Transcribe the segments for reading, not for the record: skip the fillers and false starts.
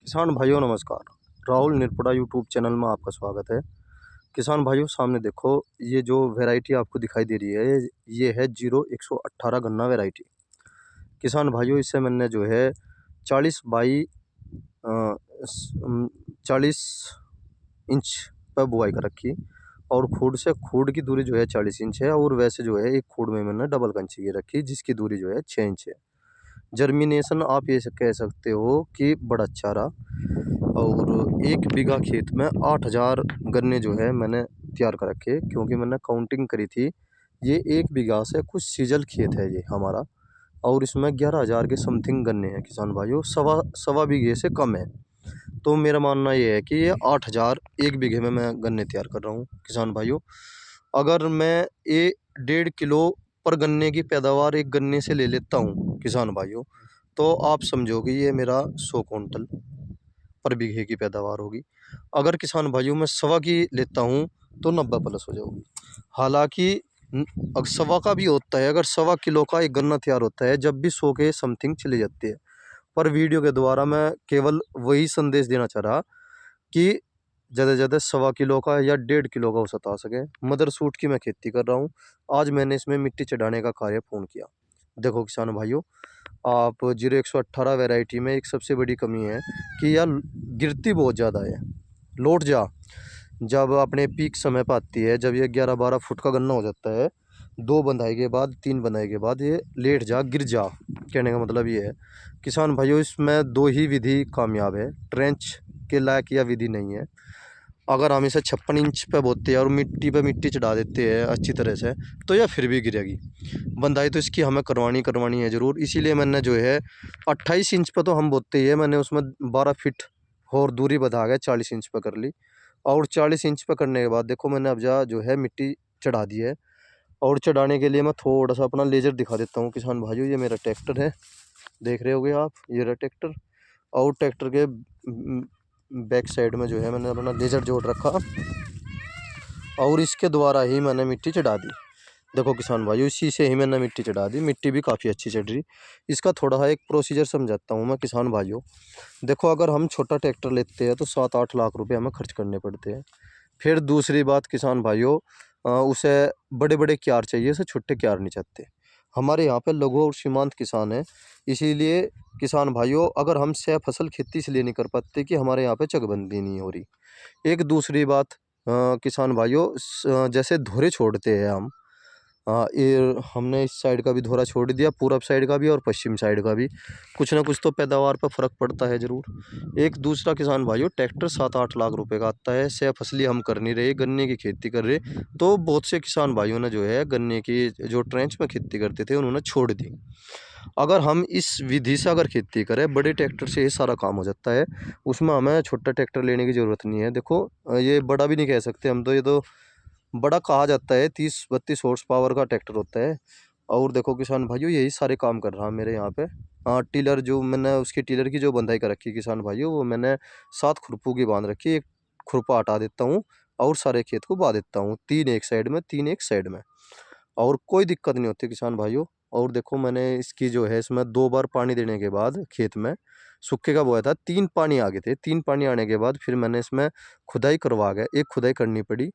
किसान भाइयों नमस्कार। राहुल निरपड़ा यूट्यूब चैनल में आपका स्वागत है। किसान भाइयों सामने देखो, ये जो वैरायटी आपको दिखाई दे रही है ये है 0118 गन्ना वैरायटी। किसान भाइयों इससे मैंने जो है 40 बाई 40 इंच पर बुआई कर रखी और खूड से खूड की दूरी जो है 40 इंच है और वैसे जो है एक खूड में मैंने डबल कंची की रखी जिसकी दूरी जो है 6 इंच है। जर्मिनेशन आप ये कह सकते हो कि बड़ा अच्छा रहा और 1 बीघा खेत में 8000 गन्ने जो है मैंने तैयार कर रखे क्योंकि मैंने काउंटिंग करी थी। ये 1 बीघा से कुछ सीजल खेत है ये हमारा और इसमें 11,000 के समथिंग गन्ने हैं किसान भाइयों, सवा सवा बीघे से कम है। तो मेरा मानना ये है कि ये 8000 1 बीघे में मैं गन्ने तैयार कर रहा हूँ किसान भाइयों। अगर मैं ये 1.5 किलो पर गन्ने की पैदावार एक गन्ने से ले लेता हूँ किसान भाइयों, तो आप समझो कि ये मेरा 100 कुंटल पर बीघे की पैदावार होगी। अगर किसान भाइयों मैं सवा की लेता हूँ तो 90 प्लस हो जाओगी। हालांकि अगर सवा का भी होता है, अगर सवा किलो का एक गन्ना तैयार होता है जब भी 100 के समथिंग चली जाती है। पर वीडियो के द्वारा मैं केवल वही संदेश देना चाह रहा कि ज़्यादा से ज़्यादा सवा किलो का या 1.5 किलो का औसत आ सके। मदर सूट की मैं खेती कर रहा हूँ। आज मैंने इसमें मिट्टी चढ़ाने का कार्य पूर्ण किया। देखो किसान भाइयों, आप 0118 वैरायटी में एक सबसे बड़ी कमी है कि यह गिरती बहुत ज़्यादा है। लौट जा जब अपने पीक समय पर आती है, जब ये 11-12 फुट का गन्ना हो जाता है, 2 बंधाई के बाद 3 बंधाई के बाद ये लेट जा गिर जा। कहने का मतलब ये है किसान भाइयों, इसमें 2 ही विधि कामयाब है, ट्रेंच के लायक यह विधि नहीं है। अगर हम इसे 56 इंच पे बोते हैं और मिट्टी पे मिट्टी चढ़ा देते हैं अच्छी तरह से तो यह फिर भी गिरेगी। बंधाई तो इसकी हमें करवानी है ज़रूर। इसीलिए मैंने जो है 28 इंच पे तो हम बोते ही है, मैंने उसमें 12 फीट और दूरी बढ़ा के 40 इंच पे कर ली। और 40 इंच पे करने के बाद देखो मैंने अब जो है मिट्टी चढ़ा दी है। और चढ़ाने के लिए मैं थोड़ा सा अपना लेजर दिखा देता हूँ किसान भाइयों। ये मेरा ट्रैक्टर है, देख रहे होगे आप, ये रहा ट्रैक्टर। और ट्रैक्टर के बैक साइड में जो है मैंने अपना लेजर जोड़ रखा और इसके द्वारा ही मैंने मिट्टी चढ़ा दी। देखो किसान भाइयों, इसी से ही मैंने मिट्टी चढ़ा दी। मिट्टी भी काफ़ी अच्छी चढ़ रही। इसका थोड़ा सा एक प्रोसीजर समझाता हूँ मैं किसान भाइयों। देखो अगर हम छोटा ट्रैक्टर लेते हैं तो 7-8 लाख रुपए हमें खर्च करने पड़ते हैं। फिर दूसरी बात किसान भाइयों, उसे बड़े बड़े क्यार चाहिए, उसे छोटे क्यार नहीं चाहते। हमारे यहाँ पे लघु और सीमांत किसान है, इसीलिए किसान भाइयों अगर हम सह फसल खेती इसलिए नहीं कर पाते कि हमारे यहाँ पे चकबंदी नहीं हो रही। एक दूसरी बात किसान भाइयों, जैसे धोरे छोड़ते हैं हम, ये हमने इस साइड का भी धोरा छोड़ दिया, पूरब साइड का भी और पश्चिम साइड का भी। कुछ ना कुछ तो पैदावार पर फर्क पड़ता है ज़रूर। एक दूसरा किसान भाइयों, ट्रैक्टर 7-8 लाख रुपए का आता है, सह फसली हम कर नहीं रहे, गन्ने की खेती कर रहे। तो बहुत से किसान भाइयों ने जो है गन्ने की जो ट्रेंच में खेती करते थे उन्होंने छोड़ दी। अगर हम इस विधि से अगर खेती करें, बड़े ट्रैक्टर से ये सारा काम हो जाता है। उसमें हमें छोटा ट्रैक्टर लेने की ज़रूरत नहीं है। देखो ये बड़ा भी नहीं कह सकते हम तो, ये तो बड़ा कहा जाता है। 30-32 हॉर्स पावर का ट्रैक्टर होता है। और देखो किसान भाइयों, यही सारे काम कर रहा है मेरे यहाँ पे। टिलर जो मैंने उसकी टिलर की जो बंधाई कर रखी है किसान भाइयों, वो मैंने 7 खुरपू की बांध रखी है। एक खुरपा हटा देता हूँ और सारे खेत को बा देता हूँ, 3 एक साइड में 3 एक साइड में, और कोई दिक्कत नहीं होती किसान भाइयों। और देखो मैंने इसकी जो है इसमें 2 बार पानी देने के बाद खेत में सूखे का बोया था, 3 पानी आ गए थे। 3 पानी आने के बाद फिर मैंने इसमें खुदाई करवा के एक खुदाई करनी पड़ी।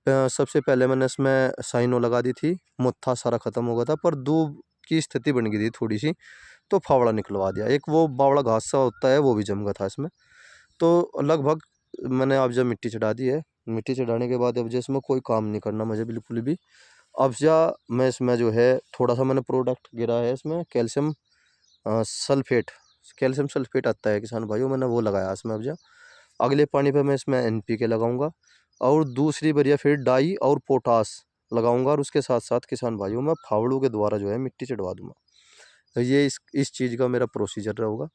सबसे पहले मैंने इसमें साइनो लगा दी थी, मुत्था सारा ख़त्म हो गया था, पर दूब की स्थिति बन गई थी थोड़ी सी, तो फावड़ा निकलवा दिया। एक वो बावड़ा घास सा होता है वो भी जम गया था इसमें। तो लगभग मैंने अब जब मिट्टी चढ़ा दी है, मिट्टी चढ़ाने के बाद अब जो इसमें कोई काम नहीं करना मुझे बिल्कुल भी। अब मैं इसमें जो है थोड़ा सा मैंने प्रोडक्ट गिरा है इसमें, सल्फेट, कैल्शियम सल्फेट आता है किसान भाइयों, मैंने वो लगाया इसमें। अब अगले पानी पे मैं इसमें NPK लगाऊंगा और दूसरी बढ़िया फिर डाई और पोटास लगाऊंगा, और उसके साथ साथ किसान भाइयों मैं फावड़ों के द्वारा जो है मिट्टी चढ़वा दूंगा। तो ये इस चीज़ का मेरा प्रोसीजर रहेगा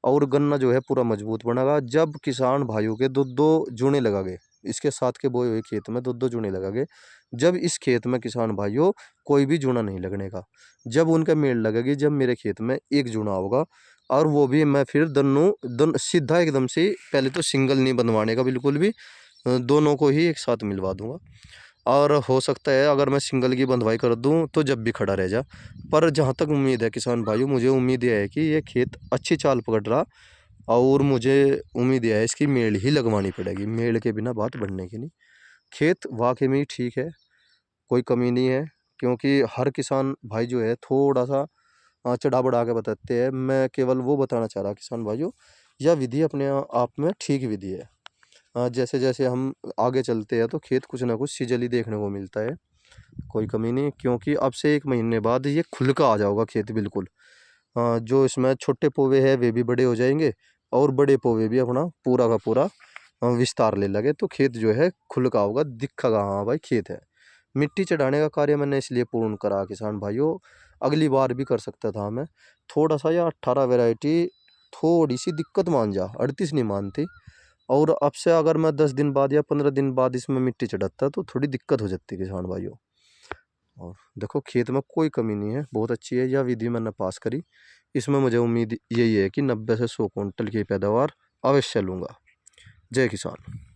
और गन्ना जो है पूरा मजबूत बनेगा। जब किसान भाइयों के दो दो जूने लगागे, इसके साथ के बोए हुए खेत में दो दो जूने लगागे, जब इस खेत में किसान भाइयों कोई भी जूना नहीं लगने का, जब उनका मेल लगेगी, जब मेरे खेत में एक जूना होगा, और वो भी मैं फिर सीधा एकदम से, पहले तो सिंगल नहीं बनवाने का बिल्कुल भी, दोनों को ही एक साथ मिलवा दूंगा। और हो सकता है अगर मैं सिंगल की बंधवाई कर दूं तो जब भी खड़ा रह जा। पर जहां तक उम्मीद है किसान भाइयों, मुझे उम्मीद है कि ये खेत अच्छी चाल पकड़ रहा और मुझे उम्मीद है इसकी मेल ही लगवानी पड़ेगी, मेल के बिना बात बनने की नहीं। खेत वाकई में ही ठीक है, कोई कमी नहीं है, क्योंकि हर किसान भाई जो है थोड़ा सा चढ़ा बढ़ा के बताते हैं। मैं केवल वो बताना चाह रहा किसान भाइयों, यह विधि अपने आप में ठीक विधि है। जैसे जैसे हम आगे चलते हैं तो खेत कुछ ना कुछ सीजली देखने को मिलता है, कोई कमी नहीं, क्योंकि अब से 1 महीने बाद ये खुल का आ जाएगा खेत बिल्कुल। जो इसमें छोटे पौवे हैं वे भी बड़े हो जाएंगे और बड़े पौवे भी अपना पूरा का पूरा विस्तार ले लगे, तो खेत जो है खुल का होगा, दिखेगा हाँ भाई खेत है। मिट्टी चढ़ाने का कार्य मैंने इसलिए पूर्ण करा किसान भाइयों, अगली बार भी कर सकता था मैं, थोड़ा सा या 18 वैरायटी थोड़ी सी दिक्कत मान जा, 38 नहीं मानती। और अब से अगर मैं 10 दिन बाद या 15 दिन बाद इसमें मिट्टी चढ़ाता तो थोड़ी दिक्कत हो जाती किसान भाइयों। और देखो खेत में कोई कमी नहीं है, बहुत अच्छी है यह विधि मैंने पास करी। इसमें मुझे उम्मीद यही है कि 90 से 100 क्विंटल की पैदावार अवश्य लूँगा। जय किसान।